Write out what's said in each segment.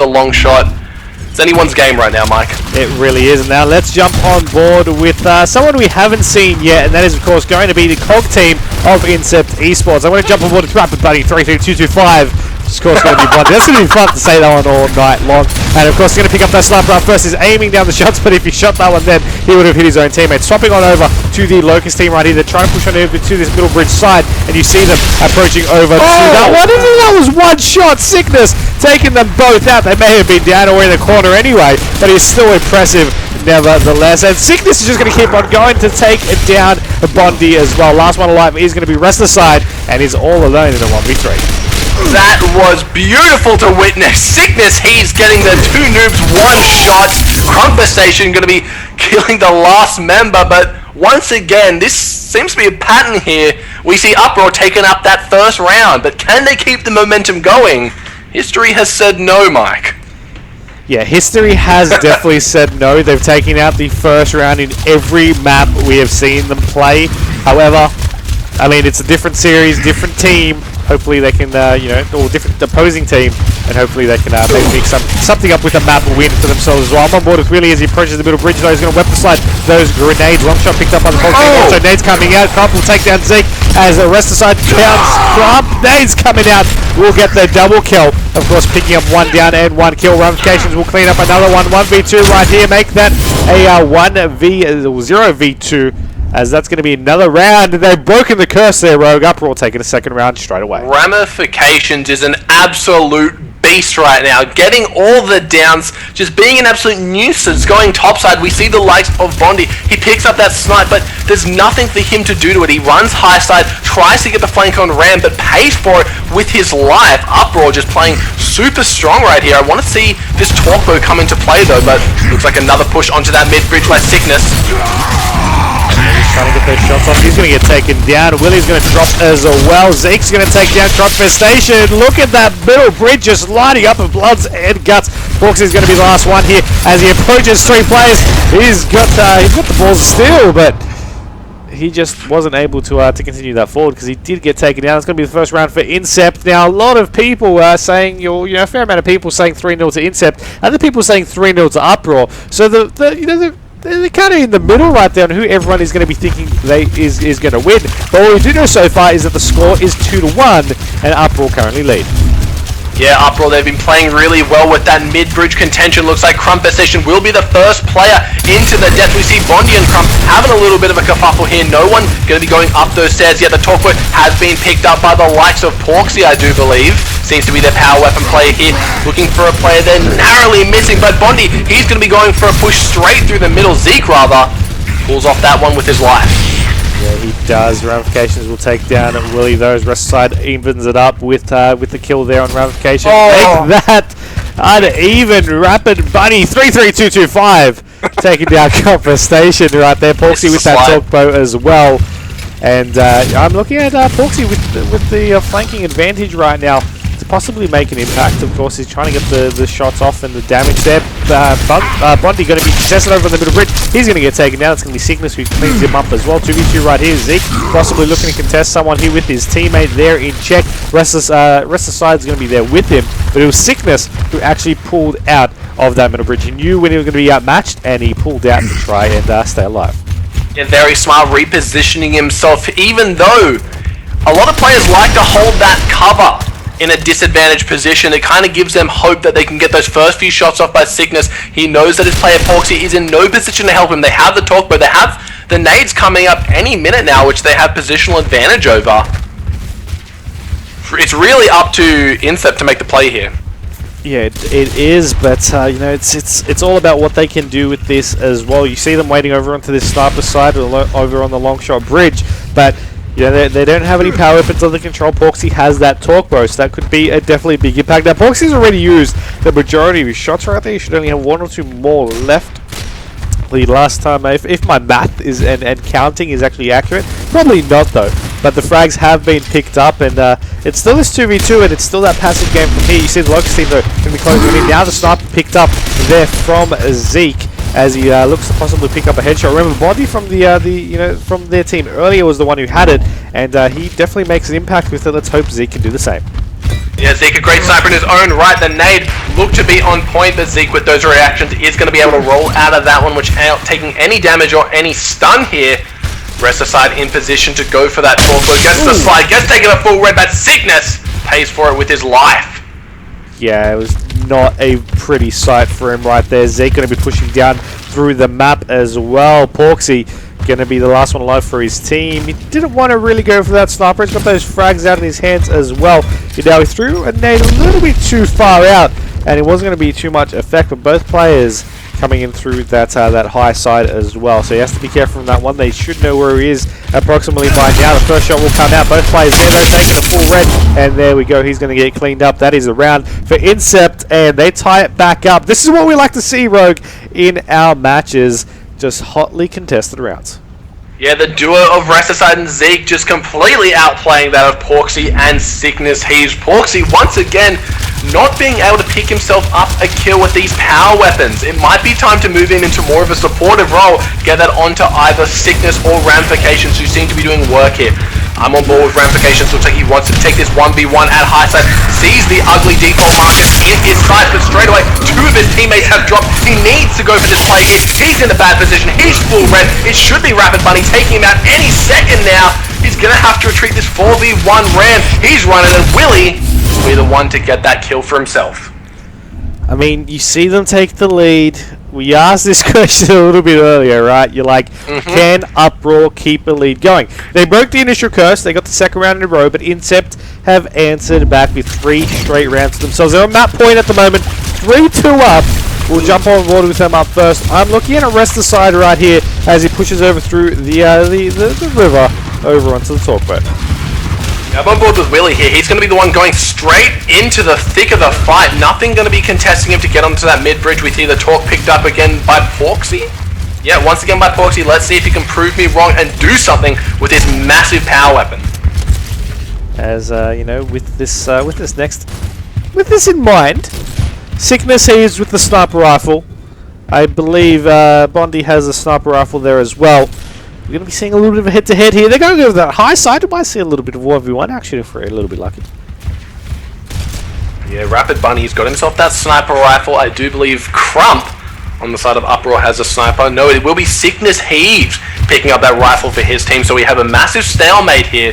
the long shot. It's anyone's game right now, Mike. It really is. Now let's jump on board with someone we haven't seen yet, and that is of course going to be the COG team of Incept eSports. I'm going to jump on board with Rapid Buddy 33225. Of course, going to be Blondie. That's going to be fun to say that one all night long. And of course, he's going to pick up that sniper up first. He's aiming down the shots, but if he shot that one, then he would have hit his own teammate. Swapping on over to the Locust team right here. They're trying to push on over to this middle bridge side, and you see them approaching over to that one. That was one shot. Sickness taking them both out. They may have been down or in the corner anyway, but it's still impressive nevertheless. And Sickness is just going to keep on going to take down Bondi as well. Last one alive is going to be Restless side, and he's all alone in a 1v3. That was beautiful to witness. Sickness, he's getting the two noobs one shot. Crumpestation going to be killing the last member, but once again, this seems to be a pattern here. We see Uproar taking up that first round, but can they keep the momentum going? History has said no, Mike. Yeah, history has definitely said no. They've taken out the first round in every map we have seen them play. However, I mean, it's a different series, different team. Hopefully they can, or different opposing team, and hopefully they can maybe make something up with a map win for themselves as well. I'm on board with Willie as he approaches the middle bridge, though. He's going to weapon slide those grenades. Long shot picked up by the Fox. Also, nades coming out. Crump will take down Zeke as the rest of the side counts. Crump, nades coming out. Will get the double kill. Of course, picking up one down and one kill. Ramifications will clean up another one. 1v2 right here. Make that a 0v2. As that's going to be another round. They've broken the curse there, Rogue. Uproar taking a second round straight away. Ramifications is an absolute beast right now. Getting all the downs, just being an absolute nuisance. Going topside, we see the likes of Bondi. He picks up that snipe, but there's nothing for him to do to it. He runs high side, tries to get the flank on Ram, but pays for it with his life. Uproar just playing super strong right here. I want to see this Torpo come into play though, but looks like another push onto that mid bridge by Sickness. He's trying to get those shots off. He's going to get taken down. Willie's going to drop as well. Zeke's going to take down Crumpestation. Look at that middle bridge just lighting up with bloods and guts. Foxy's going to be the last one here as he approaches three players. He's got the balls still, but he just wasn't able to continue that forward because he did get taken down. It's going to be the first round for Incept. Now, a lot of people are saying, a fair amount of people saying 3-0 to Incept, other people saying 3-0 to Uproar. So they're kind of in the middle right there on who everyone is going to be thinking is going to win. But what we do know so far is that the score is 2-1 and Uproar currently lead. Yeah, Uproar, they've been playing really well with that mid-bridge contention. Looks like Crumpestation will be the first player into the death. We see Bondi and Crump having a little bit of a kerfuffle here. No one going to be going up those stairs yet. The Torquoise has been picked up by the likes of Porksy, I do believe. Seems to be their power weapon player here. Looking for a player they're narrowly missing, but Bondi, he's going to be going for a push straight through the middle. Zeke, rather, pulls off that one with his life. Yeah, he does. Ramifications will take down Willie. Those rest side evens it up with the kill there on Ramifications. Make that uneven. Rapid Bunny 33225 taking down Crumpestation right there. Porksy with that talk bow as well. And I'm looking at Porksy with the flanking advantage right now to possibly make an impact. Of course, he's trying to get the shots off and the damage there. Bondi going to be contested over the middle bridge. He's going to get taken down. It's going to be Sickness who cleans him up as well. 2v2 right here. Zeke possibly looking to contest someone here with his teammate there in check. Restless side is going to be there with him. But it was Sickness who actually pulled out of that middle bridge. He knew when he was going to be outmatched and he pulled out to try and stay alive. Yeah, very smart repositioning himself, even though a lot of players like to hold that cover in a disadvantaged position. It kind of gives them hope that they can get those first few shots off by Sickness. He knows that his player Porksy is in no position to help him. They have the talk, but they have the nades coming up any minute now, which they have positional advantage over. It's really up to Incept to make the play here. Yeah, it is, but it's all about what they can do with this as well. You see them waiting over onto this sniper side, over on the long shot bridge, but they don't have any power weapons under control. Porksy has that torque bow, so that could be a definitely big impact. Now, Porksy's already used the majority of his shots right there. You should only have one or two more left. The last time, if my math is and counting is actually accurate, probably not though. But the frags have been picked up, and it's still this 2v2, and it's still that passive game from here. You see the Locust team though can be closing in. Now the sniper picked up there from Zeke as he looks to possibly pick up a headshot. Remember, Bondi from from their team earlier was the one who had it, and he definitely makes an impact with it. Let's hope Zeke can do the same. Yeah, Zeke, a great sniper in his own right. The nade looked to be on point, but Zeke with those reactions is going to be able to roll out of that one without taking any damage or any stun here. Rest aside in position to go for that torque. Gets the slide, gets taken a full red, but Sickness pays for it with his life. Yeah, it was not a pretty sight for him right there. Zeke going to be pushing down through the map as well. Porksy going to be the last one alive for his team. He didn't want to really go for that sniper. He's got those frags out in his hands as well. Now he threw a nade a little bit too far out, and it wasn't going to be too much effect, but both players coming in through that high side as well. So he has to be careful from that one. They should know where he is approximately by now. The first shot will come out. Both players there though, taking a full red, and there we go. He's going to get cleaned up. That is a round for Incept, and they tie it back up. This is what we like to see, Rogue, in our matches. Just hotly contested rounds. Yeah, the duo of Resticide and Zeke just completely outplaying that of Porksy and Sickness Heaves. Porksy, once again, not being able to pick himself up a kill with these power weapons. It might be time to move in into more of a supportive role, get that onto either Sickness or Ramifications, who seem to be doing work here. I'm on board with Ramifications. Looks like he wants to take this 1v1 at high side. Sees the ugly default markers in his sights, but straight away, two of his teammates have dropped. He needs to go for this play here. He's in a bad position. He's full red. It should be Rapid Bunny taking him out any second now. He's going to have to retreat this 4v1 Ram. He's running, and Willie will be the one to get that kill for himself. I mean, you see them take the lead. We asked this question a little bit earlier, right? You're like, can Uproar keep a lead going? They broke the initial curse. They got the second round in a row, but Incept have answered back with 3 straight rounds to themselves. They're on map point at the moment, 3-2 up. We'll jump on board with them up first. I'm looking at a Resticide right here as he pushes over through the river over onto the talkboat. I'm on board with Willie here. He's going to be the one going straight into the thick of the fight. Nothing going to be contesting him to get onto that mid-bridge. We see the talk picked up again by Porksy. Yeah, once again by Porksy. Let's see if he can prove me wrong and do something with this massive power weapon. As you know, with this in mind, Sickness is with the sniper rifle. I believe Bondi has a sniper rifle there as well. We're going to be seeing a little bit of a head-to-head here. They're going to go with that high side. We might see a little bit of 1v1 action if we're a little bit lucky. Yeah, Rapid Bunny's got himself that sniper rifle. I do believe Crump on the side of Uproar has a sniper. No, it will be Sickness Heaves picking up that rifle for his team. So we have a massive stalemate here.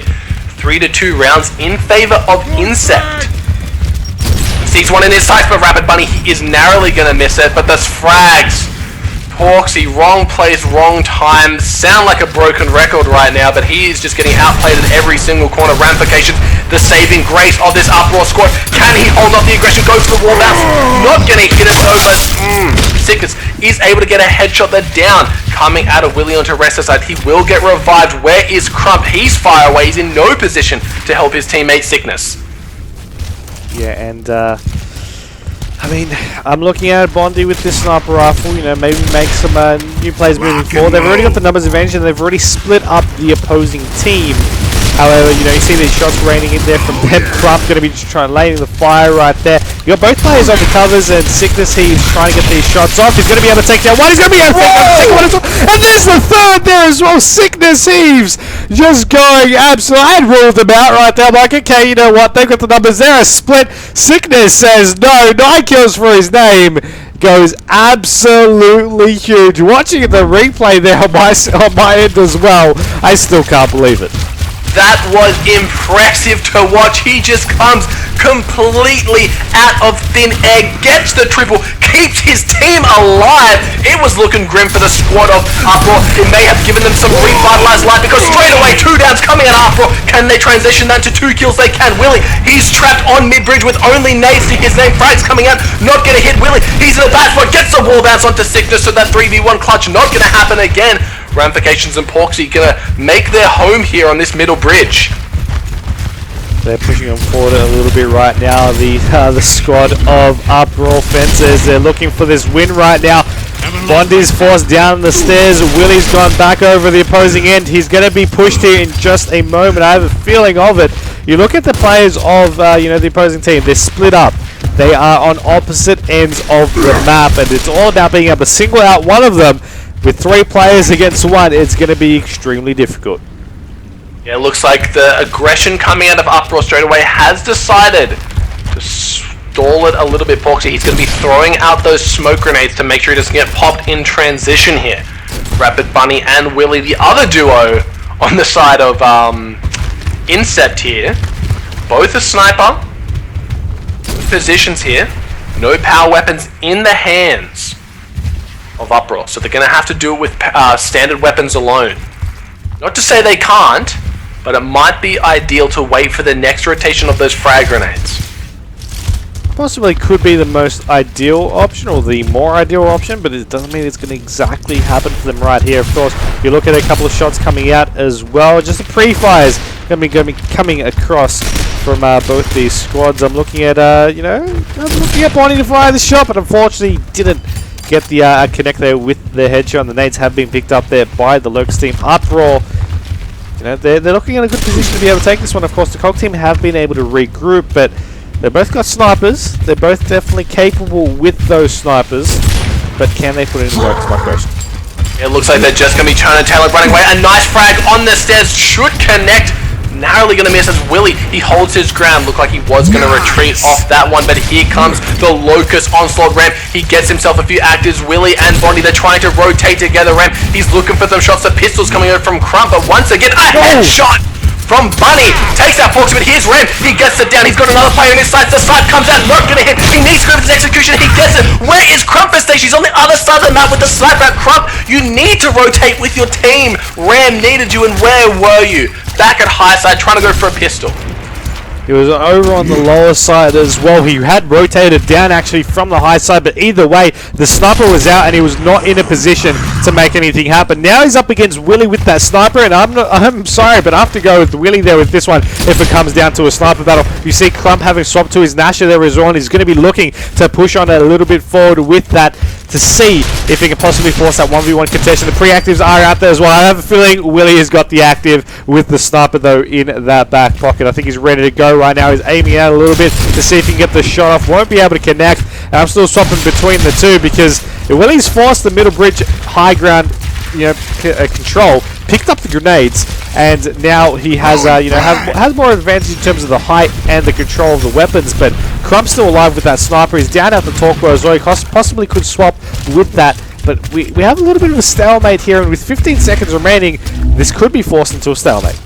3-2 rounds in favor of Incept. Sees one in his sights, but Rapid Bunny, he is narrowly going to miss it. But there's frags. Porksy, wrong place, wrong time. Sound like a broken record right now, but he is just getting outplayed in every single corner. Ramifications, the saving grace of this Uproar squad. Can he hold off the aggression? Goes for the wall bounce. Not going to hit it though, but Sickness is able to get a headshot. They're down. Coming out of Willie onto Resticide. He will get revived. Where is Crump? He's far away. He's in no position to help his teammate Sickness. Yeah, and I mean, I'm looking at Bondi with this sniper rifle, you know, maybe make some new plays moving forward. They've already got the numbers advantage and they've already split up the opposing team. However, you know, you see these shots raining in there from them. Crump going to be just trying laying the fire right there. You got both players on the covers, and Sickness Heaves trying to get these shots off. He's going to be able to take down one. He's going to be able to take down the second one as well. And there's the third there as well. Sickness Heaves just going absolutely. I had ruled them out right there. I'm like, okay, you know what? They've got the numbers there. A split. Sickness says no. 9 kills for his name. Goes absolutely huge. Watching the replay there on my end as well, I still can't believe it. That was impressive to watch. He just comes completely out of thin air, gets the triple, keeps his team alive. It was looking grim for the squad of Uproar. It may have given them some revitalized life because straight away 2 downs coming at Uproar. Can they transition that to 2 kills? They can. Willie, he's trapped on mid-bridge with only nades to his name. Frags coming out, not going to hit Willie. He's in a bad spot, gets the wall bounce onto Sickness, so that 3v1 clutch not going to happen again. Ramifications and Porksy gonna make their home here on this middle bridge. They're pushing them forward a little bit right now. The squad of Uproar Fencers, they're looking for this win right now. Bondi's forced down the stairs. Willie's gone back over the opposing end. He's going to be pushed here in just a moment. I have a feeling of it. You look at the players of you know, the opposing team. They're split up. They are on opposite ends of the map, and it's all about being able to single out one of them. With 3 players against 1, it's going to be extremely difficult. Yeah, it looks like the aggression coming out of Uproar straight away has decided Stall it a little bit, Porksy. He's going to be throwing out those smoke grenades to make sure he doesn't get popped in transition here. Rapid Bunny and Willie, the other duo on the side of Incept here. Both a sniper. Good positions here. No power weapons in the hands of Uproar, so they're going to have to do it with standard weapons alone. Not to say they can't, but it might be ideal to wait for the next rotation of those frag grenades. Possibly could be the most ideal option, or the more ideal option, but it doesn't mean it's going to exactly happen for them right here. Of course, you look at a couple of shots coming out as well. Just the pre-fires going to be coming across from both these squads. I'm looking at, I'm looking at Bonnie to fire the shot, but unfortunately didn't get the connect there with the headshot. And the nades have been picked up there by the Locust team. Uproar, they're looking in a good position to be able to take this one. Of course, the COG team have been able to regroup, but they both got snipers. They're both definitely capable with those snipers, but can they put it into work is my question. It looks like they're just going to be Turner Taylor running away. A nice frag on the stairs should connect. Narrowly going to miss as Willie, he holds his ground. Looked like he was going to retreat off that one, but here comes the Locust onslaught ramp. He gets himself a few actives. Willie and Bonnie, they're trying to rotate together ramp. He's looking for some shots. The pistols coming over from Crump, but once again, a headshot from Bunny. Takes out Fox, but here's Ramp. He gets it down. He's got another player in his sights. The snipe comes out, not going to hit. He needs Griffith's execution. He gets it. Where is Crumpus Station? She's on the other side of the map with the snipe out. Crump, you need to rotate with your team. Ram needed you, and where were you? Back at high side, trying to go for a pistol. He was over on the lower side as well. He had rotated down actually from the high side, but either way, the sniper was out and he was not in a position to make anything happen. Now he's up against Willie with that sniper, and I'm sorry, but I have to go with Willie there with this one if it comes down to a sniper battle. You see Crump having swapped to his Nasher there as well, and he's going to be looking to push on a little bit forward with that to see if he can possibly force that 1v1 contention. The pre-actives are out there as well. I have a feeling Willie has got the active with the sniper though in that back pocket. I think he's ready to go right now. He's aiming out a little bit to see if he can get the shot off. Won't be able to connect. And I'm still swapping between the two because Willie's forced the middle bridge high ground control, picked up the grenades, and now he has has more advantage in terms of the height and the control of the weapons. But Crump's still alive with that sniper. He's down at the Torquo as well. He possibly could swap with that, but we have a little bit of a stalemate here, and with 15 seconds remaining, this could be forced into a stalemate.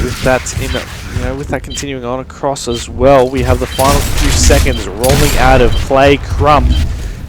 With that with that continuing on across as well, we have the final few seconds rolling out of play. Crump,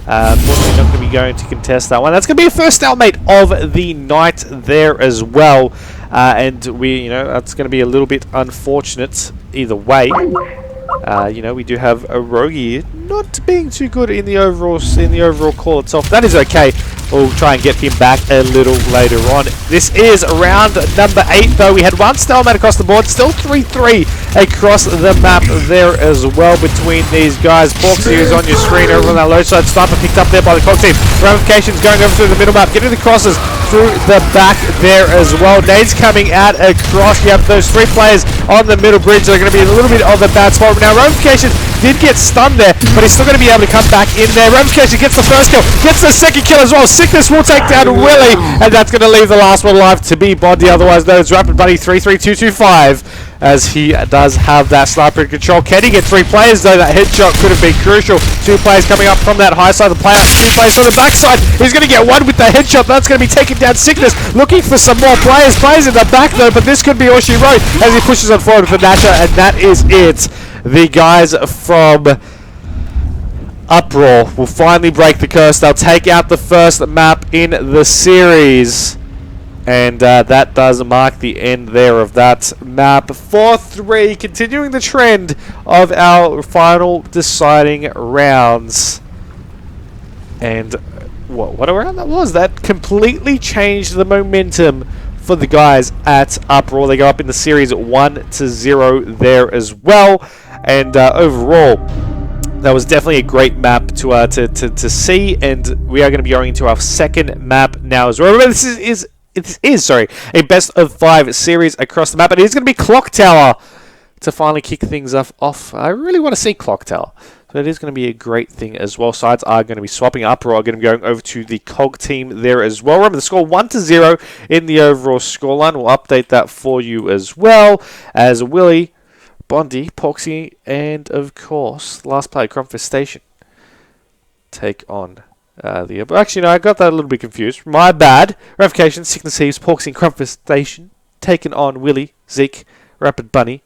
unfortunately, not going to be going to contest that one. That's going to be a first stalemate of the night there as well, and that's going to be a little bit unfortunate either way. We do have a Roguey not being too good in the overall call itself. That is okay. We'll try and get him back a little later on. This is round number 8 though. We had one stalemate across the board. Still 3-3 across the map there as well between these guys. Porksy is on your screen over on that low side. Sniper picked up there by the COG team. Ramifications going over through the middle map. Getting the crosses through the back there as well. Nades coming out across. You have those 3 players on the middle bridge. They're going to be a little bit of a bad spot. Now Ramifications did get stunned there, but he's still going to be able to come back in there. Ramification gets the first kill, gets the second kill as well. Sickness will take down Willie, and that's going to leave the last one alive to be Bondi, otherwise known as Rapid Bunny 33225, as he does have that sniper in control. Can he get 3 players though? That headshot could have been crucial. 2 players coming up from that high side of the player, 2 players from the back side. He's going to get 1 with the headshot. That's going to be taking down Sickness, looking for some more players. Players in the back though, but this could be all she wrote as he pushes on forward for Nasher, and that is it. The guys from Uproar will finally break the curse. They'll take out the first map in the series, and that does mark the end there of that map. 4-3, continuing the trend of our final deciding rounds. And what a round that was. That completely changed the momentum for the guys at Uproar. They go up in the series 1-0 there as well. And overall, that was definitely a great map to see, and we are going to be going into our second map now as well. Remember, this is a best of 5 series across the map, and it is going to be Clock Tower to finally kick things off. I really want to see Clock Tower. So But it is going to be a great thing as well. Sides are going to be swapping. Uproar are going to be going over to the COG team there as well. Remember, the score 1-0 in the overall scoreline. We'll update that for you as well. As Willie, Bondi, Poxy, and of course, last player, Crumfist Station, take on the... Actually, no, I got that a little bit confused. My bad. Ramification, Sickness Heaves, Poxy, and Crumfist Station, taking on Willie, Zeke, Rapid Bunny.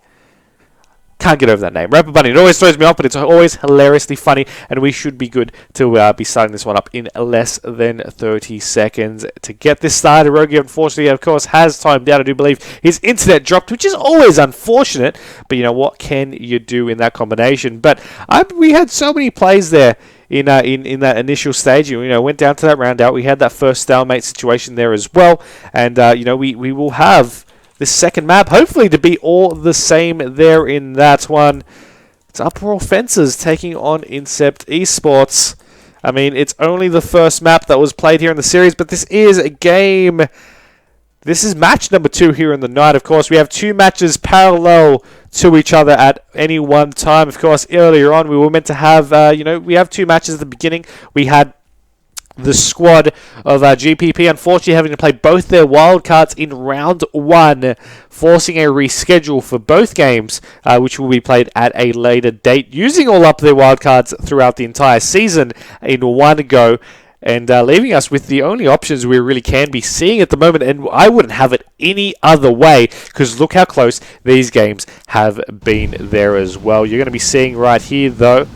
Can't get over that name. Rapid Bunny. It always throws me off, but it's always hilariously funny, and we should be good to be starting this one up in less than 30 seconds. To get this started, Roguey, unfortunately, of course, has timed out. I do believe his internet dropped, which is always unfortunate, but you know, what can you do in that combination? But we had so many plays there in that initial stage. You know, went down to that round out. We had that first stalemate situation there as well, and you know, we will have this second map, hopefully to be all the same there in that one. It's Uproar Fences taking on Incept eSports. I mean, it's only the first map that was played here in the series, but this is a game. This is match number 2 here in the night. Of course, we have 2 matches parallel to each other at any one time. Of course, earlier on, we were meant to have, you know, we have 2 matches at the beginning. We had the squad of GPP unfortunately having to play both their wildcards in round 1, forcing a reschedule for both games, which will be played at a later date, using all up their wildcards throughout the entire season in one go, and leaving us with the only options we really can be seeing at the moment, and I wouldn't have it any other way, because look how close these games have been there as well. You're going to be seeing right here, though,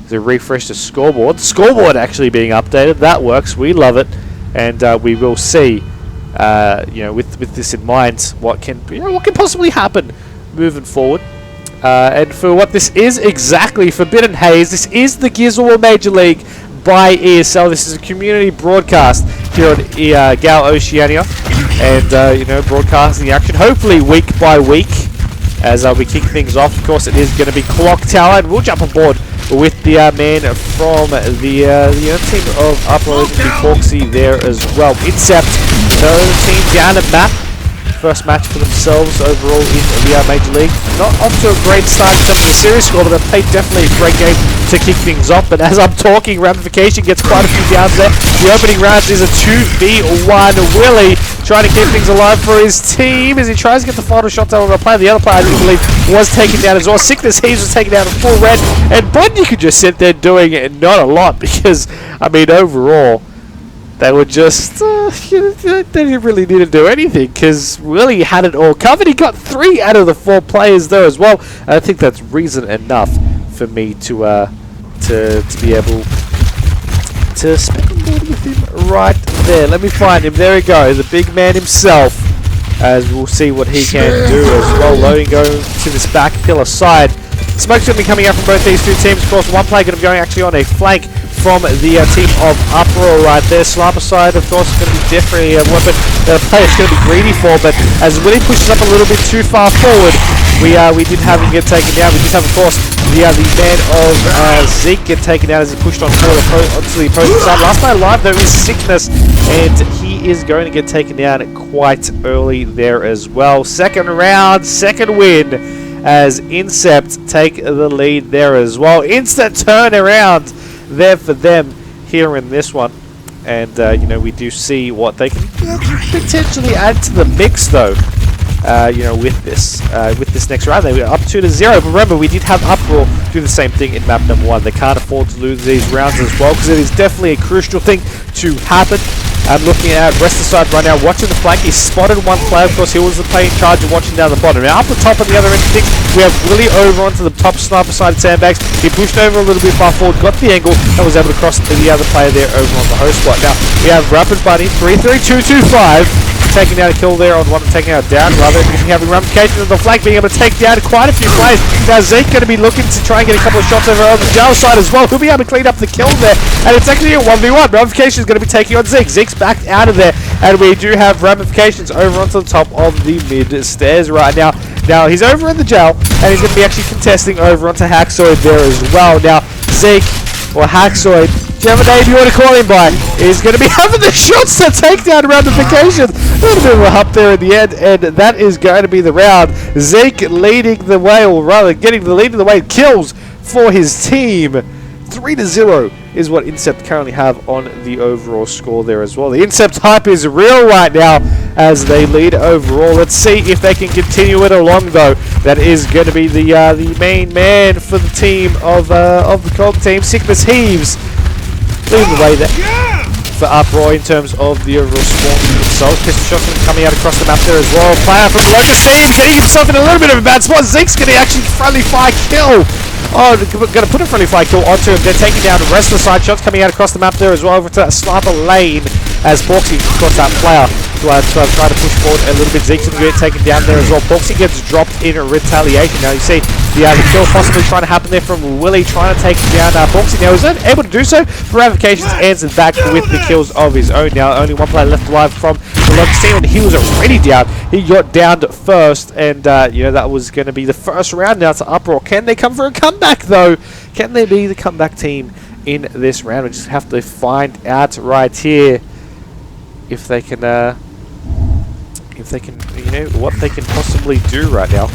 to refresh the scoreboard. The scoreboard actually being updated. That works. We love it, and we will see. You know, with this in mind, what can possibly happen moving forward. And for what this is exactly, Forbidden Haze. This is the Gears of War Major League by ESL. This is a community broadcast here on Gal Oceania, and you know, broadcasting the action hopefully week by week as we kick things off. Of course, it is going to be Clock Tower, and we'll jump on board with the man from the team of Uproar, Foxy there as well. Incept, no team down at map. First match for themselves overall in the Major League. Not off to a great start in terms of the series score, but they've played definitely a great game to kick things off. But as I'm talking, Ramification gets quite a few downs there. The opening round is a 2v1. Willie trying to keep things alive for his team as he tries to get the final shots out of a player. The other player, I do believe, was taken down as well. Sickness Heaves was taken down in full red, and Bundy could just sit there doing not a lot, because, I mean, overall, they were just, they didn't really need to do anything, because Willie had it all covered. He got 3 out of the 4 players there as well. And I think that's reason enough for me to be able to spec on board with him right there. Let me find him. There we go, the big man himself, as we'll see what he can do as well. Loading going to this back pillar side. Smoke's going to be coming out from both these 2 teams. Of course, one player going to be going actually on a flank from the team of Uproar right there. Sniper side, of course, is going to be definitely a weapon that a player is going to be greedy for, but as Willie pushes up a little bit too far forward, we did have him get taken down. We did have, of course, the man of Zeke get taken down as he pushed on forward onto the opposing side. Last player alive, though, is Sickness, and he is going to get taken down quite early there as well. Second round, second win, as Incept take the lead there as well. Instant turnaround there for them here in this one, and you know, we do see what they can potentially add to the mix, though. You know, with this next round, they were up 2-0. But remember, we did have Uproar do the same thing in map number 1. They can't afford to lose these rounds as well, because it is definitely a crucial thing to happen. I'm looking at Rest side right now, watching the flank. He spotted one player. Of course, he was the player in charge of watching down the bottom. Now, up the top on the other end of things, we have Willie over onto the top sniper side of Sandbags. He pushed over a little bit far forward, got the angle, and was able to cross the other player there over on the host spot. Now, we have Rapid Bunny, 3-3-2-2-5. Taking down a kill there on one, taking out down, rather, having Ramification on the flank, being able to take down quite a few players. Now Zeke going to be looking to try and get a couple of shots over on the jail side as well. He'll be able to clean up the kill there, and it's actually a 1v1. Ramification is going to be taking on Zeke. Zeke's back out of there, and we do have Ramifications over onto the top of the mid stairs right now. Now he's over in the jail, and he's going to be actually contesting over onto Hacksoid there as well. Now Zeke, or Hacksoid, whichever name you want to call him by, is going to be having the shots to take down Ramifications. A little bit of a hop there in the end, and that is going to be the round. Zeke leading the way, or rather getting the lead in the way, kills for his team. 3-0 is what Incept currently have on the overall score there as well. The Incept hype is real right now as they lead overall. Let's see if they can continue it along though. That is going to be the main man for the team of the COG team. Sickness Heaves leading the way there for Uproar in terms of the overall score themselves. Pistol shots coming out across the map there as well. Player from RogueyZz getting himself in a little bit of a bad spot. Zeke's going to actually friendly fire kill. Oh, going to put a friendly fire kill onto him. They're taking down the rest of the side shots coming out across the map there as well. Over to that sniper lane as Porksy across that player to try to push forward a little bit. Zeke's going to get taken down there as well. Porksy gets dropped in retaliation. Now you see the kill possibly trying to happen there from Willie trying to take down Porksy. Now he's not able to do so. Ramifications answered back with the kills of his own. Now only one player left alive from the Lux team and he was already down. He got downed first and you know, that was going to be the first round now to Uproar. Can they come for a comeback though? Can they be the comeback team in this round? We just have to find out right here if they can you know, what they can possibly do right now,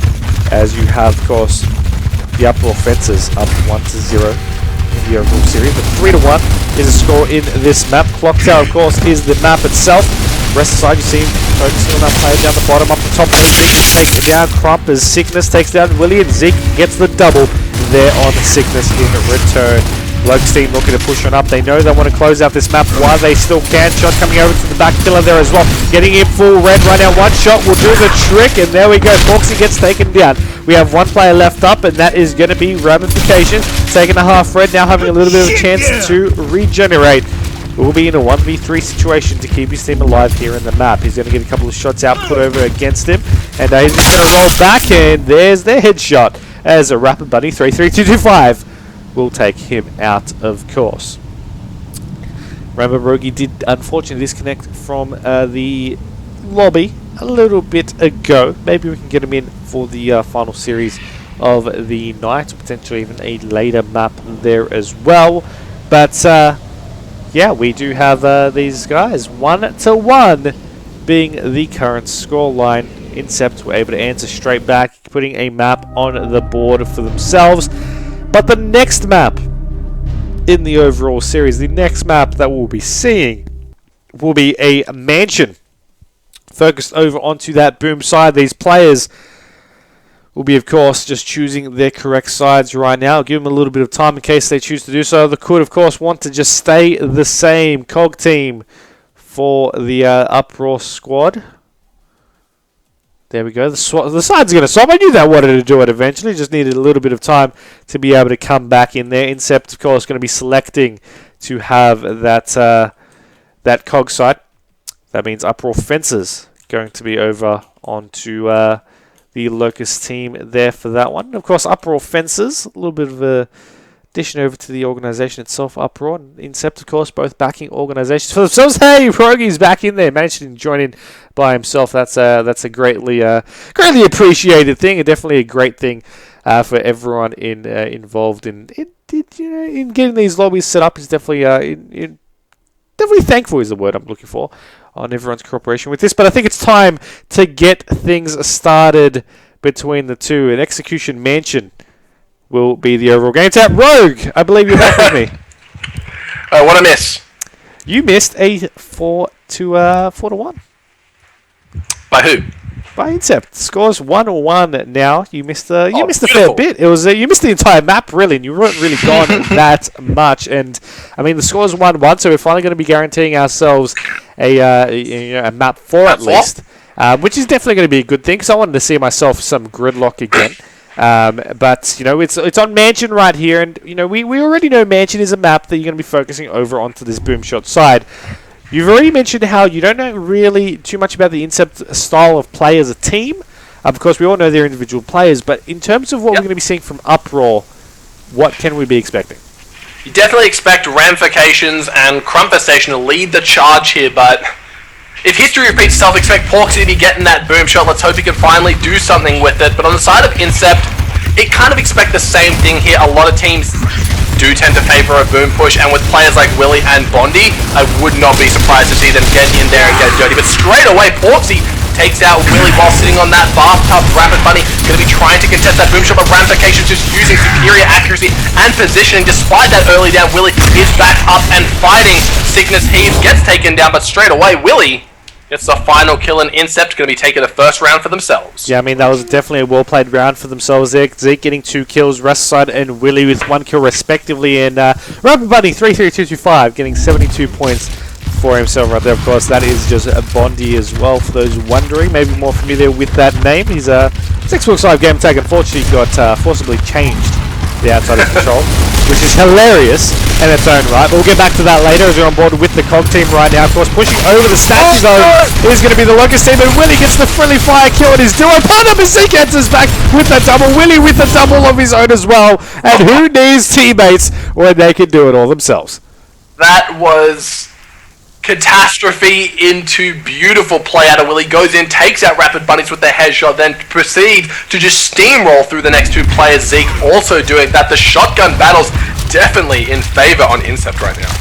as you have, of course, the Uproar Fences up 1-0 in the overall series. But 3-1 is a score in this map. Clock Tower, of course, is the map itself. Rest aside, you see him focusing on that player down the bottom. Up the top, Zeke takes it down. Crump as Sickness takes down Willie, and Zeke gets the double there on Sickness in return. RogueyZz looking to push on up. They know they want to close out this map while they still can. Shot coming over to the back pillar there as well. Getting in full red right now. One shot will do the trick, and there we go. Porksy gets taken down. We have one player left up, and that is going to be Ramifications. Taking a half red, now having a little bit of a chance to regenerate. We'll be in a 1v3 situation to keep his team alive here in the map. He's going to get a couple of shots out put over against him, and he's just going to roll back, and there's their headshot as a Rapid Bunny 3-3-2-2-5 will take him out, of course. Remember, Roguey did unfortunately disconnect from the lobby a little bit ago. Maybe we can get him in for the final series of the night, or potentially even a later map there as well. But yeah, we do have these guys 1-1 being the current scoreline. Incept were able to answer straight back, putting a map on the board for themselves. But the next map in the overall series, the next map that we'll be seeing will be a mansion focused over onto that boom side. These players will be, of course, just choosing their correct sides right now. I'll give them a little bit of time in case they choose to do so. They could, of course, want to just stay the same COG team for the Uproar squad. There we go. The side's going to swap. I knew they wanted to do it eventually. Just needed a little bit of time to be able to come back in there. Incept, of course, going to be selecting to have that that COG side. That means Uproar Fences going to be over onto the Locust team there for that one. And of course, Uproar Fences, a little bit of a addition over to the organisation itself. Uproar and Incept, of course, both backing organisations for themselves. Hey, Roguey's back in there, managed to join in by himself. That's a greatly appreciated thing, and definitely a great thing for everyone involved in getting these lobbies set up. Is definitely definitely thankful is the word I'm looking for on everyone's cooperation with this. But I think it's time to get things started between the two. An Execution Mansion will be the overall game. Tap Rogue, I believe you're back with me. What I miss? You missed a 4-1. By who? By Incept. Scores 1-1 now. You missed a beautiful. fair bit. It was you missed the entire map really, and you weren't really gone that much. And I mean the score is 1-1, so we're finally going to be guaranteeing ourselves a map 4 at least, which is definitely going to be a good thing because I wanted to see myself some gridlock again. But you know it's on Mansion right here, and you know we already know Mansion is a map that you're going to be focusing over onto this boom shot side. You've already mentioned how you don't know really too much about the Incept style of play as a team. Of course, we all know they're individual players, but in terms of what we're going to be seeing from Uproar, what can we be expecting? You definitely expect Ramifications and Crumpestation to lead the charge here, but if history repeats itself, expect Porksy to be getting that boom shot. Let's hope he can finally do something with it. But on the side of Incept, it kind of expect the same thing here. A lot of teams do tend to favor a boom push, and with players like Willie and Bondi, I would not be surprised to see them get in there and get dirty. But straight away, Porksy takes out Willie while sitting on that bathtub. Rapid Bunny going to be trying to contest that boom shot, but Ramifications just using superior accuracy accuracy and positioning. Despite that early down, Willie is back up and fighting. Sickness Heaves gets taken down, but straight away, Willie gets the final kill, and Incept going to be taking the first round for themselves. Yeah, I mean, that was definitely a well-played round for themselves there. Zeke getting 2 kills, Restside and Willie with 1 kill respectively, and Rapid Bunny 33225 getting 72 points for himself right there. Of course, that is just a Bondi as well, for those wondering, maybe more familiar with that name. He's a Xbox Live game tag, unfortunately got forcibly changed the outside of control, which is hilarious in its own right. But we'll get back to that later as we're on board with the COG team right now. Of course, pushing over the statue zone is going to be the Locust team, and Willie gets the friendly fire kill on his duo partner. Zeke answers back with the double. Willie with the double of his own as well. And who needs teammates when they can do it all themselves? That was catastrophe into beautiful play out of Willie. Goes in, takes out Rapid Bunnies with the headshot, then proceeds to just steamroll through the next 2 players. Zeke also doing that. The shotgun battles definitely in favor on Incept right now.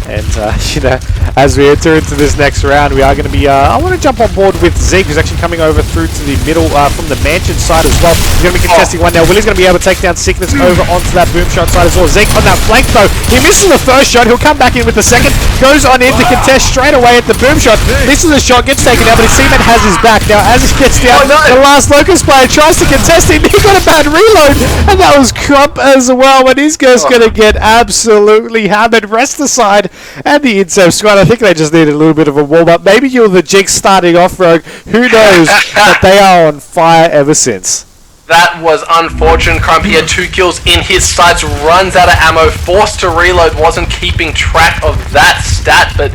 And, you know, as we enter into this next round, we are going to be, I want to jump on board with Zeke, who's actually coming over through to the middle, from the mansion side as well. He's going to be contesting one now. Willie's going to be able to take down Sickness over onto that boom shot side as well. Zeke on that flank though. He misses the first shot. He'll come back in with the second. Goes on in to contest straight away at the boom shot. Misses the shot, gets taken down, but his teammate has his back. Now, as he gets down, the last Locust player tries to contest him. He got a bad reload, and that was Crump as well. And he's just going to get absolutely hammered. Rest aside, and the Incept squad, I think they just needed a little bit of a warm-up. Maybe you're the Jig starting off, Rogue. Who knows? But they are on fire ever since. That was unfortunate. Crump, he had 2 kills in his sights, runs out of ammo, forced to reload, wasn't keeping track of that stat, but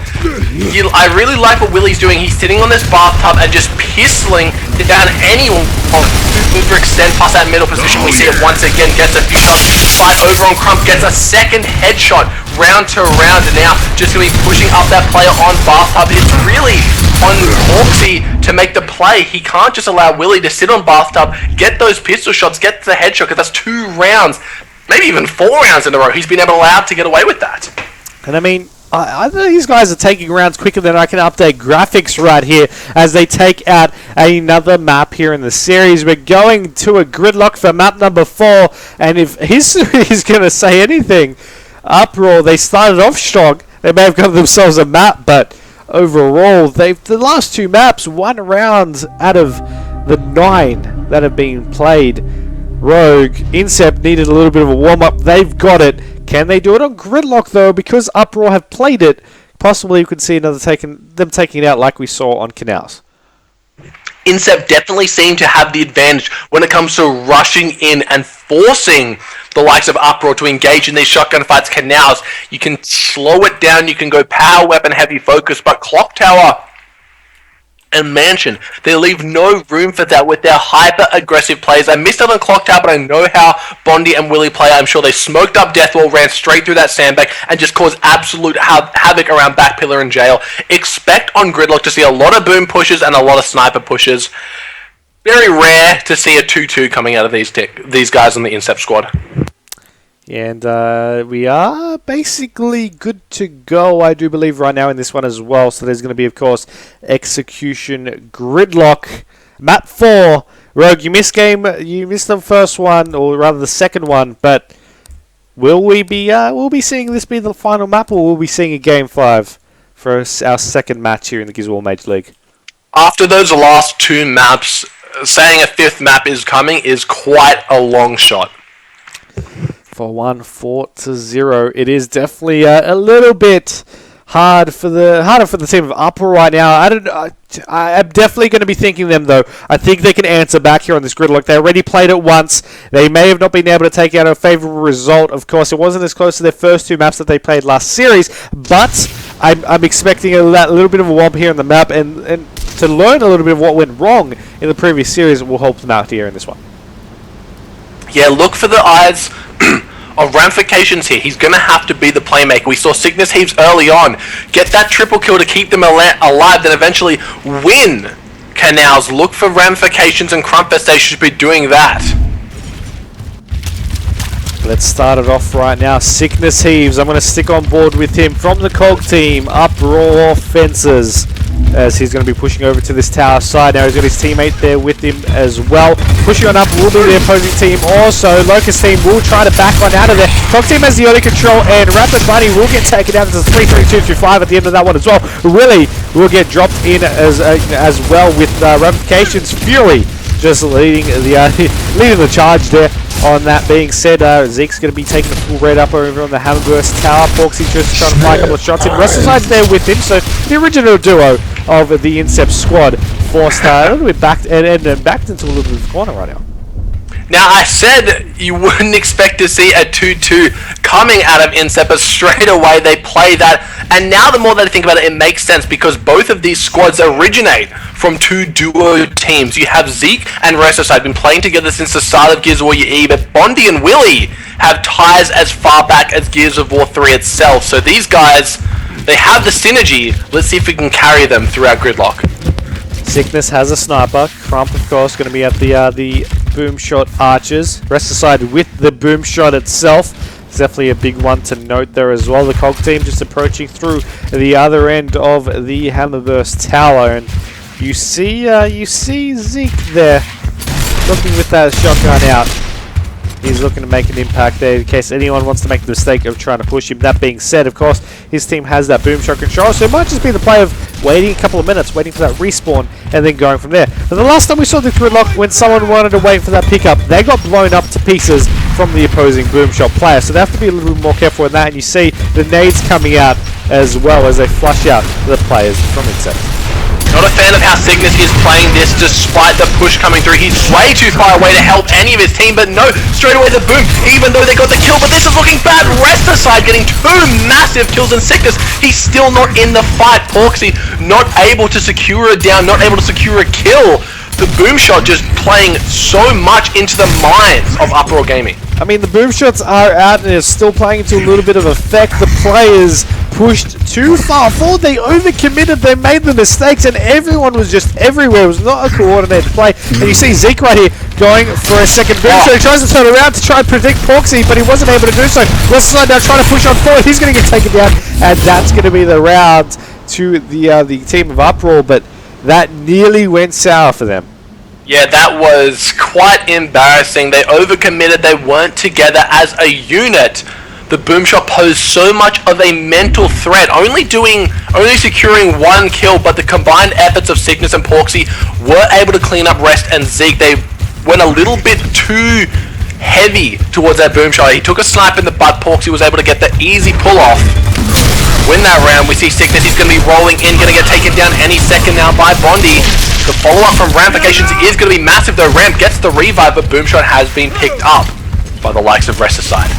I really like what Willie's doing. He's sitting on this bathtub and just pistoling down anyone who extend past that middle position. We see it once again, gets a few shots, fight over on Crump, gets a second headshot, round to round, and now just going to be pushing up that player on bathtub. It's really on Hawksy to make the play. He can't just allow Willie to sit on bathtub, get those pistol shots, get the headshot, because that's 2 rounds, maybe even 4 rounds in a row. He's been allowed to get away with that. And I mean, I think these guys are taking rounds quicker than I can update graphics right here as they take out another map here in the series. We're going to a gridlock for map number 4, and if history is going to say anything, Uproar, they started off strong. They may have got themselves a map, but overall, the last 2 maps, 1 round out of the 9 that have been played. Rogue, Incept needed a little bit of a warm-up. They've got it. Can they do it on Gridlock, though? Because Uproar have played it, possibly you could see them taking it out like we saw on Canals. Incept definitely seem to have the advantage when it comes to rushing in and forcing the likes of Uproar to engage in these shotgun fights. Canals, you can slow it down, you can go power weapon heavy focus, but Clock Tower and Mansion, they leave no room for that with their hyper-aggressive plays. I missed out on Clock Tower, but I know how Bondi and Willie play. I'm sure they smoked up Deathwall, ran straight through that sandbag, and just caused absolute havoc around Back Pillar and Jail. Expect on Gridlock to see a lot of boom pushes and a lot of sniper pushes. Very rare to see a 2-2 coming out of these guys on the Incept squad. And we are basically good to go, I do believe, right now in this one as well. So there's going to be, of course, Execution Gridlock. Map 4. Rogue, you missed the first one, or rather the second one, but will we be seeing this be the final map, or will we be seeing a Game 5 for our second match here in the Gizwall Major League? After those last 2 maps, saying a 5th map is coming is quite a long shot. For 4-0, it is definitely a little bit harder for the team of Uproar right now. I'm definitely going to be thinking them though. I think they can answer back here on this Gridlock. They already played it once. They may have not been able to take out a favourable result. Of course, it wasn't as close to their first 2 maps that they played last series, but I'm expecting that little bit of a wobble here on the map, and to learn a little bit of what went wrong in the previous series will help them out here in this one. Yeah, look for the eyes of Ramifications here. He's going to have to be the playmaker. We saw Sickness Heaves early on get that triple kill to keep them alive, then eventually win Canals. Look for Ramifications and Crumpus. They should be doing that. Let's start it off right now. Sickness Heaves, I'm going to stick on board with him from the COG team. Uproar Fences. as he's going to be pushing over to this tower side. Now he's got his teammate there with him as well. Pushing on up will be the opposing team also. Locust team will try to back on out of there. Top team has the early control, and Rapid Bunny will get taken down to 3-3-2-2-5 at the end of that one as well. Willie will get dropped in as well with Ramifications. Fury just leading the charge there. On that being said, Zeke's going to be taking the full red up over on the Hammerburst Tower. Porksy just trying to fly a couple of shots in. Restlesside's there with him, so the original duo of the Incept squad forced a little bit backed and backed into a little bit of the corner right now. Now, I said you wouldn't expect to see a 2-2 coming out of Incept, but straight away they play that. And now the more that I think about it, it makes sense because both of these squads originate from two duo teams. You have Zeke and Restlesside been playing together since the start of Gears of War UE, but Bondi and Willie have ties as far back as Gears of War 3 itself. So these guys, they have the synergy. Let's see if we can carry them throughout Gridlock. Sickness has a sniper. Crump, of course, going to be at the boom shot archers. Restlesside with the boom shot itself. It's definitely a big one to note there as well. The Cog team just approaching through the other end of the Hammerburst Tower, and you see Zeke there looking with that shotgun out. He's looking to make an impact there in case anyone wants to make the mistake of trying to push him. That being said, of course, his team has that boom shot control, so it might just be the play of waiting a couple of minutes, waiting for that respawn, and then going from there. But the last time we saw the Gridlock, when someone wanted to wait for that pickup, they got blown up to pieces from the opposing boom shot player. So they have to be a little bit more careful with that, and you see the nades coming out as well as they flush out the players from Incept. Not a fan of how Cygnus is playing this despite the push coming through. He's way too far away to help any of his team, but no, straight away the boom, even though they got the kill, but this is looking bad. Restlesside getting two massive kills, and Cygnus, he's still not in the fight. Porksy not able to secure a down, not able to secure a kill. The boom shot just playing so much into the minds of Uproar Gaming. I mean, the boom shots are out and it's still playing into a little bit of effect. The players pushed too far forward. They overcommitted. They made the mistakes, and everyone was just everywhere. It was not a coordinated play. And you see Zeke right here going for a second boom shot. He tries to turn around to try and predict Porksy, but he wasn't able to do so. Restlesside now trying to push on forward. He's going to get taken down, and that's going to be the round to the team of Uproar. But that nearly went sour for them. Yeah, that was quite embarrassing. They overcommitted. They weren't together as a unit. The boom shot posed so much of a mental threat, only securing one kill, but the combined efforts of Sickness and Porksy were able to clean up Rest and Zeke. They went a little bit too heavy towards that boom shot. He took a snipe in the butt. Porksy was able to get the easy pull off. Win that round. We see Sickness. He's going to be rolling in, going to get taken down any second now by Bondi. The follow-up from Ramifications is going to be massive, though. Ramp gets the revive, but Boomshot has been picked up by the likes of Restlesside.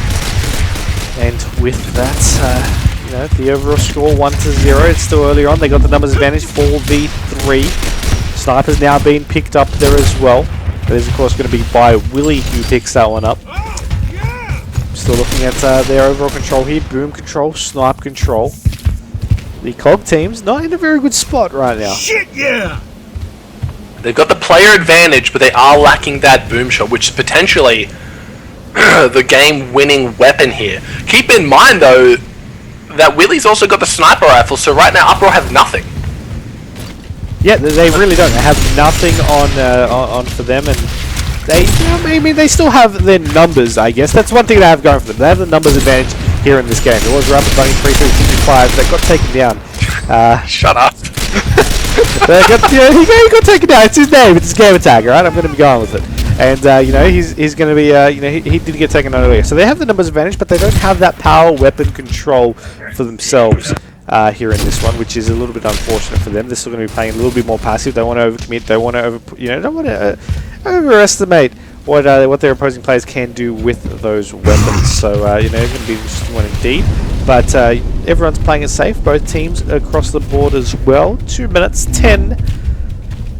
And with that, the overall score 1-0. It's still early on. They got the numbers advantage, 4v3. Sniper's now being picked up there as well. That is, of course, going to be by Willie who picks that one up. Still looking at their overall control here. Boom control, snipe control. The Cog team's not in a very good spot right now. Shit, yeah! They've got the player advantage, but they are lacking that boom shot, which is potentially the game-winning weapon here. Keep in mind, though, that Willie's also got the sniper rifle, so right now Uproar have nothing. Yeah, they really don't. They have nothing on for them, and they still have their numbers, I guess. That's one thing they have going for them. They have the numbers advantage here in this game. It was Rapid Bunny 3-3-2-5 that got taken down. Shut up. He got taken down. It's his name. It's his game attack, right? I'm going to be going with it. And, he's going to be, he did get taken down earlier. So they have the numbers advantage, but they don't have that power weapon control for themselves here in this one, which is a little bit unfortunate for them. They're still going to be playing a little bit more passive. They want to overcommit. They want to don't want to overestimate what their opposing players can do with those weapons. So, it's going to be an interesting one indeed. But everyone's playing it safe, both teams across the board as well. 2 minutes 10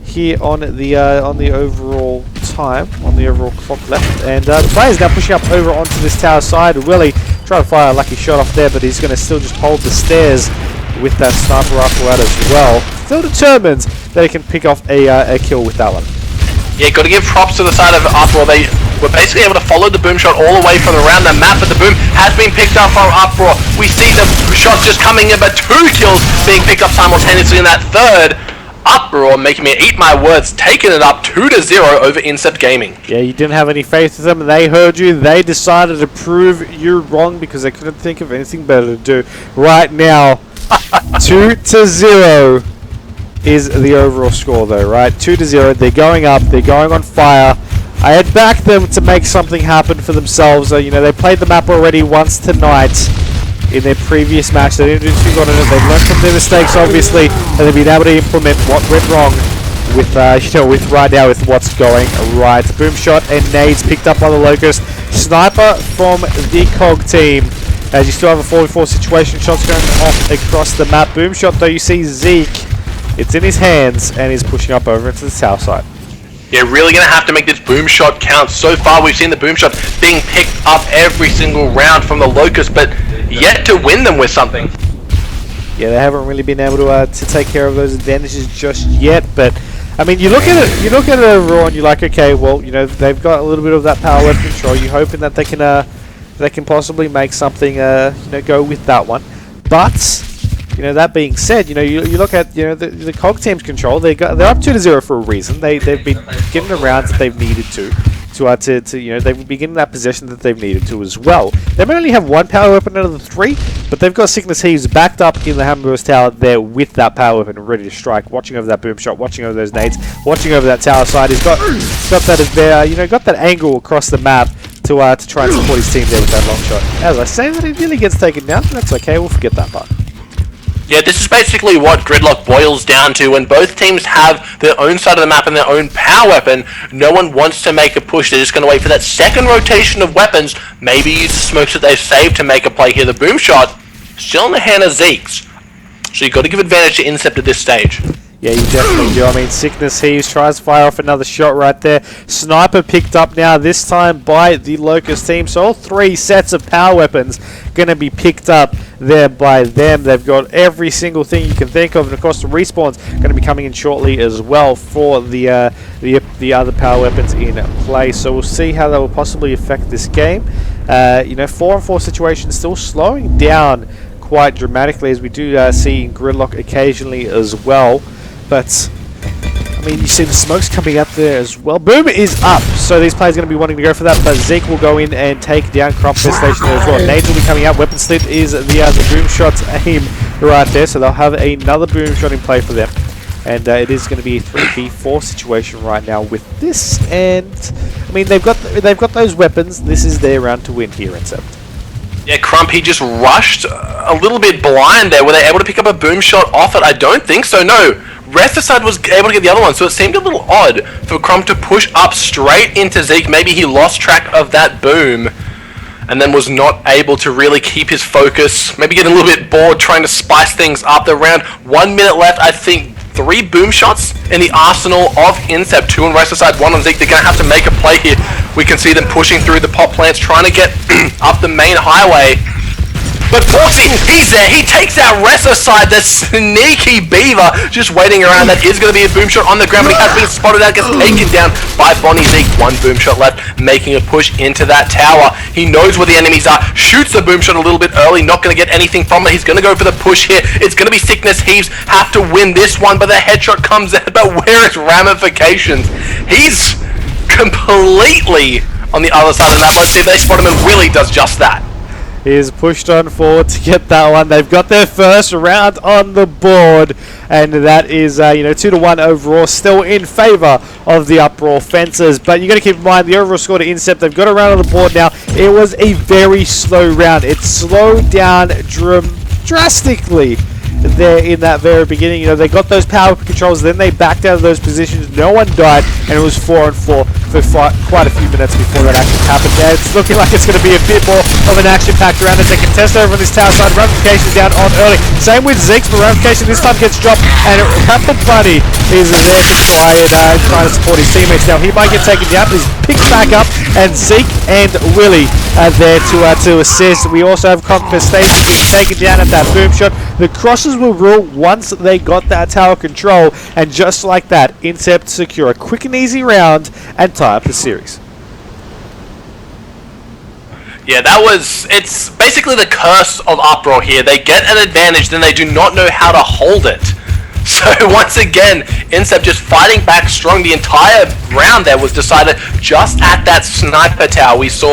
here on the overall time, on the overall clock left. And the players now pushing up over onto this tower side. Willie trying to fire a lucky shot off there, but he's going to still just hold the stairs with that sniper rifle out as well. Still determines that he can pick off a kill with that one. Yeah, got to give props to the side of Uproar. They We're basically able to follow the boom shot all the way from around the map, but the boom has been picked up from Uproar. We see the shots just coming in, but 2 kills being picked up simultaneously in that third. Uproar, making me eat my words, taking it up 2-0 over Incept Gaming. Yeah, you didn't have any faith in them. They heard you. They decided to prove you wrong because they couldn't think of anything better to do. Right now, 2-0 is the overall score, though, right? 2-0. They're going up. They're going on fire. I had backed them to make something happen for themselves. You know, they played the map already once tonight. In their previous match, they didn't do too good on it. They've learned from their mistakes, obviously, and they've been able to implement what went wrong with, with right now with what's going right. Boom shot and nades picked up by the Locust. Sniper from the COG team. As you still have a 4v4 situation, shots going off across the map. Boom shot, though, you see Zeke. It's in his hands, and he's pushing up over into the south side. Yeah, really going to have to make this boom shot count. So far, we've seen the boom shot being picked up every single round from the Locust, but yet to win them with something. Yeah, they haven't really been able to take care of those advantages just yet. But I mean, you look at it overall, and you're like, okay, well, you know, they've got a little bit of that power weapon control. You're hoping that they can possibly make something, go with that one. But you know, that being said, you know, you look at, you know, the COG team's control. They're up 2-0 for a reason. They've been getting the rounds that they've needed to you know, they've been getting that possession that they've needed to as well. They may only have 1 power weapon out of the 3, but they've got Sickness Heaves backed up in the Hammerburst Tower there with that power weapon ready to strike, watching over that boom shot, watching over those nades, watching over that tower side. He's got that got that angle across the map to try and support his team there with that long shot. As I say that, he nearly gets taken down, but that's okay. We'll forget that part. Yeah, this is basically what Gridlock boils down to. When both teams have their own side of the map and their own power weapon, no one wants to make a push. They're just going to wait for that second rotation of weapons, maybe use the smokes that they've saved to make a play here. The boom shot, still in the hand of Zeke's. So you've got to give advantage to Incept at this stage. Yeah, you definitely do. I mean, Sickness Heaves tries to fire off another shot right there. Sniper picked up now, this time by the Locust team. So all 3 sets of power weapons going to be picked up there by them. They've got every single thing you can think of. And, of course, the respawn's going to be coming in shortly as well for the other power weapons in play. So we'll see how that will possibly affect this game. 4-on-4 situation still slowing down quite dramatically, as we do see in Gridlock occasionally as well. But, I mean, you see the smokes coming up there as well. Boom is up, so these players are going to be wanting to go for that. But Zeke will go in and take down Crumpet Station there as well. Nades will be coming out. Weapon Slit is the boom shot's aim right there. So they'll have another boom shot in play for them. And it is going to be a 3v4 situation right now with this. And, I mean, they've got those weapons. This is their round to win here, Incept. Yeah, Crump, he just rushed a little bit blind there. Were they able to pick up a boom shot off it? I don't think so, no. Resticide was able to get the other one, so it seemed a little odd for Crump to push up straight into Zeke. Maybe he lost track of that boom and then was not able to really keep his focus. Maybe getting a little bit bored trying to spice things up. The round, 1 minute left, I think 3 boom shots in the arsenal of Incept. 2 on Resticide, 1 on Zeke. They're going to have to make a play here. We can see them pushing through the pot plants, trying to get up the main highway. But Porksy, he's there. He takes out Resticide, the sneaky beaver, just waiting around. That is going to be a boom shot on the ground, but he has been spotted out, gets taken down by Bonnie Zeke. 1 boom shot left, making a push into that tower. He knows where the enemies are, shoots the boom shot a little bit early, not going to get anything from it. He's going to go for the push here. It's going to be Sickness Heaves, have to win this one, but the headshot comes out. But where is Ramifications? He's completely on the other side of the map. Let's see if they spot him, and Willie does just that. He is pushed on forward to get that one. They've got their first round on the board, and that is 2-1 overall, still in favour of the Uproar Fencers. But you got to keep in mind the overall score to Incept. They've got a round on the board now. It was a very slow round. It slowed down drastically there in that very beginning. You know, they got those power controls, then they backed out of those positions. No one died, and it was 4-on-4 for quite a few minutes before that actually happened. There, it's looking like it's going to be a bit more of an action-packed round as they contest over on this tower side. Ramification down on early. Same with Zeke's, but Ramification this time gets dropped, and Rapid Bunny is there to try to support his teammates. Now, he might get taken down, but he's picked back up, and Zeke and Willie are there to assist. We also have Confestation being taken down at that boom shot. The crosses will rule once they got that tower control, and just like that, Incept secure a quick and easy round and tie up the series. Yeah, it's basically the curse of Uproar here. They get an advantage, then they do not know how to hold it. So once again, Incept just fighting back strong. The entire round there was decided just at that sniper tower. We saw,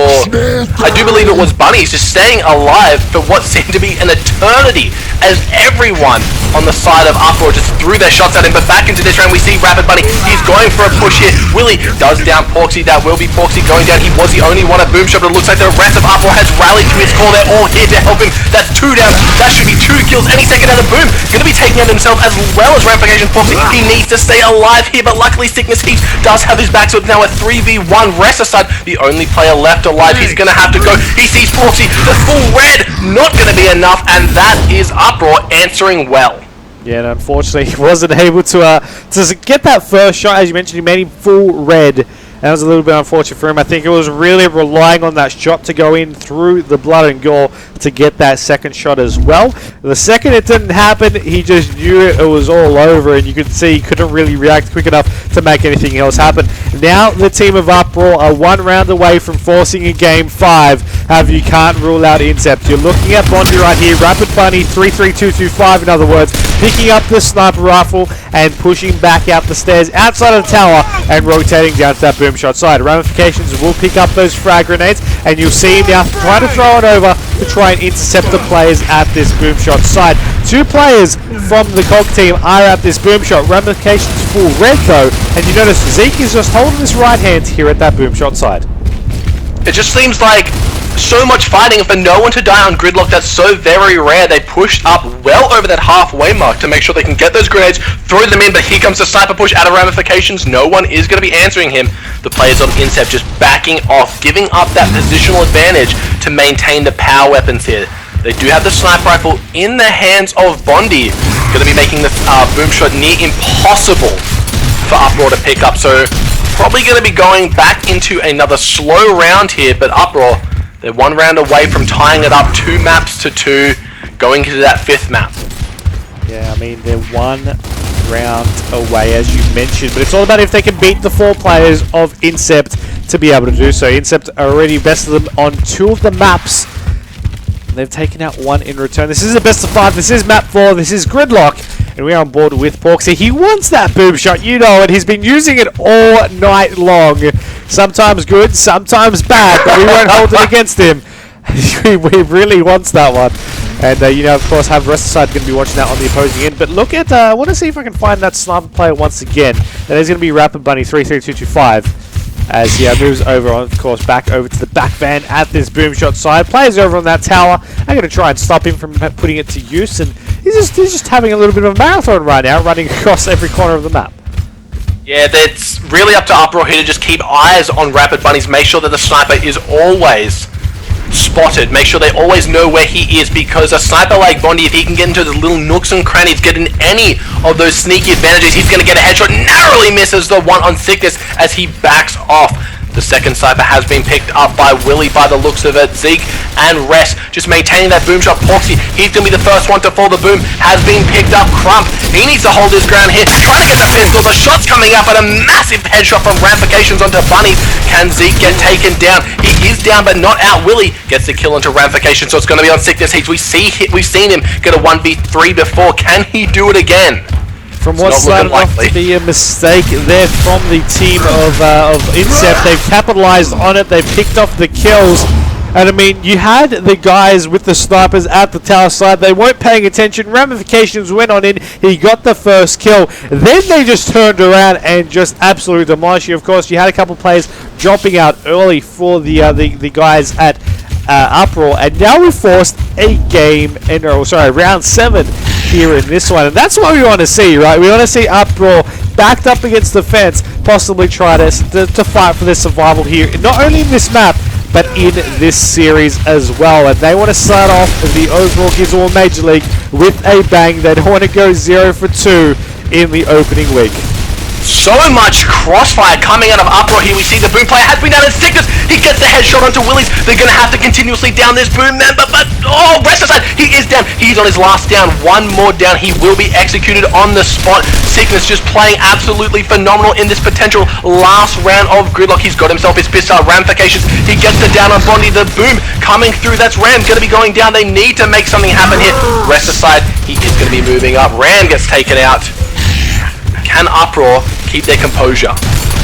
I do believe it was Bunnies, just staying alive for what seemed to be an eternity as everyone on the side of Uproar just threw their shots at him. But back into this round, we see Rapid Bunny. He's going for a push here. Willie does down Porksy. That will be Porksy going down. He was the only one at Boomshot, but it looks like the rest of Uproar has rallied to his call. They're all here to help him. That's 2 down. That should be 2 kills any second out of Boom. Going to be taking out himself as well as Ramification Porksy. He needs to stay alive here, but luckily Sickness Heat does have his back, so it's now a 3v1. Rest aside, the only player left alive. He's going to have to go. He sees Porksy. The full red, not going to be enough, and that is Uproar answering well. Yeah, and unfortunately, he wasn't able to get that first shot. As you mentioned, he made him full red. That was a little bit unfortunate for him. I think it was really relying on that shot to go in through the blood and gore to get that second shot as well. The second it didn't happen, he just knew it was all over, and you could see he couldn't really react quick enough to make anything else happen. Now the team of Uproar are 1 round away from forcing a game 5. However, you can't rule out Incept. You're looking at Bondi right here. Rapid Bunny 3-3-2-2-5, in other words, picking up the sniper rifle and pushing back out the stairs outside of the tower and rotating down to that boom shot side. Ramifications will pick up those frag grenades, and you'll see him now try to throw it over to try and intercept the players at this boom shot side. 2 players from the COG team are at this boom shot. Ramifications full red though, and you notice Zeke is just holding his right hand here at that boom shot side. It just seems like so much fighting for no one to die on Gridlock. That's so very rare. They pushed up well over that halfway mark to make sure they can get those grenades, throw them in, but here comes the sniper push out of Ramifications. No one is going to be answering him. The players on Incept just backing off, giving up that positional advantage to maintain the power weapons here. They do have the sniper rifle in the hands of Bondi. Going to be making the boom shot near impossible for Uproar to pick up. So probably going to be going back into another slow round here, but Uproar, they're 1 round away from tying it up 2 maps to 2, going into that 5th map. Yeah, I mean, they're 1 round away, as you mentioned, but it's all about if they can beat the 4 players of Incept to be able to do so. Incept already bested them on 2 of the maps. They've taken out 1 in return. This is a best of 5. This is map 4. This is Gridlock. And we're on board with Porksy. He wants that boom shot, you know it. He's been using it all night long. Sometimes good, sometimes bad, but we won't hold it against him. He really wants that one. And, you know, of course, have rest side going to be watching that on the opposing end. But look at, I want to see if I can find that sniper player once again. That is going to be Rapid Bunny 3-3-2-2-5. As he moves over, of course, back over to the back van at this boom shot side. Players over on that tower. I'm going to try and stop him from putting it to use. And he's just having a little bit of a marathon right now, running across every corner of the map. Yeah, it's really up to Uproar here to just keep eyes on Rapid Bunnies. Make sure that the sniper is always spotted. Make sure they always know where he is, because a sniper like Bondi, if he can get into the little nooks and crannies, get in any of those sneaky advantages, he's going to get a headshot. Narrowly misses the one on Sickness as he backs off. The second sniper has been picked up by Willie by the looks of it. Zeke and Rest just maintaining that boom shot. Porksy, he's going to be the first one to fall. The boom has been picked up. Crump, he needs to hold his ground here. Trying to get the pistol. The shot's coming up, and a massive headshot from Ramifications onto Bunny. Can Zeke get taken down? He is down, but not out. Willie gets the kill into Ramifications, so it's going to be on Sickness Heat. We've seen him get a 1v3 before. Can he do it again? From what started off to be a mistake there from the team of Incept, they've capitalized on it, they've picked off the kills. And I mean, you had the guys with the snipers at the tower side, they weren't paying attention. Ramifications went on in, he got the first kill. Then they just turned around and just absolutely demolished you. Of course, you had a couple of players dropping out early for the guys at Uproar, and now we've forced a game in, round 7 here in this one, and that's what we want to see, right? We want to see Uproar backed up against the fence, possibly try to fight for their survival here, not only in this map, but in this series as well. And they want to start off the overall Gizmo Major League with a bang. They don't want to go 0 for 2 in the opening week. So much crossfire coming out of Uproar here. We see the Boom player has been down in Sickness. He gets the headshot onto Willies. They're going to have to continuously down this Boom member, but oh, rest aside, he is down. He's on his last down. One more down. He will be executed on the spot. Sickness just playing absolutely phenomenal in this potential last round of Gridlock. He's got himself his pistol ramifications. He gets the down on Bondi. The Boom coming through. That's Ram going to be going down. They need to make something happen here. Rest aside, he is going to be moving up. Ram gets taken out. Can Uproar keep their composure?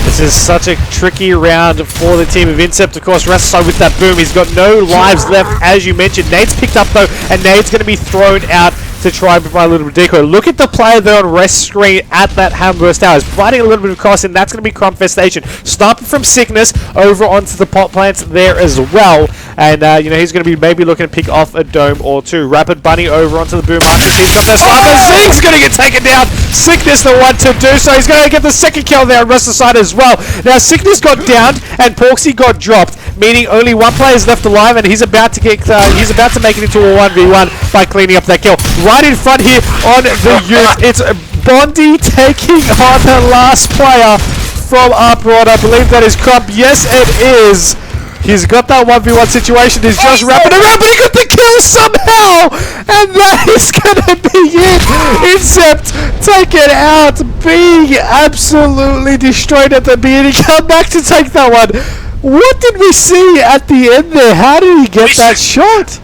This is such a tricky round for the team of Incept. Of course, rest aside with that Boom, he's got no lives left, as you mentioned. Nade's picked up though, and Nade's going to be thrown out to try and provide a little bit of decoy. Look at the player there on rest screen at that Hamburst Tower. He's providing a little bit of cost, and that's going to be Crumpfestation. Sniper from Sickness over onto the pot plants there as well. And, you know, he's going to be maybe looking to pick off a dome or two. Rapid Bunny over onto the Boom after he's got that sniper. Zing's going to get taken down. Sickness the one to do so. He's going to get the second kill there on rest side as well. Now, Sickness got downed and Porksy got dropped, meaning only one player is left alive, and he's about to get he's about to make it into a 1v1 by cleaning up that kill. Right in front here on the youth, it's Bondi taking on the last player from Uproar. I believe that is Crump. Yes, it is. He's got that 1v1 situation. He's just wrapping around, but he got the kill somehow! And that is going to be it! Incept taken out, being absolutely destroyed at the beginning. Come back to take that one. What did we see at the end there? How did he get that shot?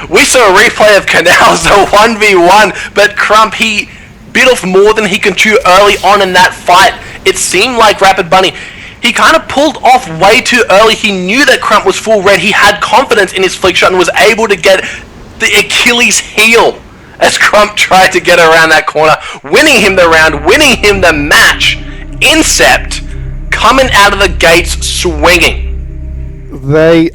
We saw a replay of Canals, a 1v1, but Crump, he bit off more than he can chew early on in that fight. It seemed like Rapid Bunny, he kind of pulled off way too early. He knew that Crump was full red. He had confidence in his flick shot and was able to get the Achilles heel as Crump tried to get around that corner, winning him the round, winning him the match. Incept coming out of the gates swinging. They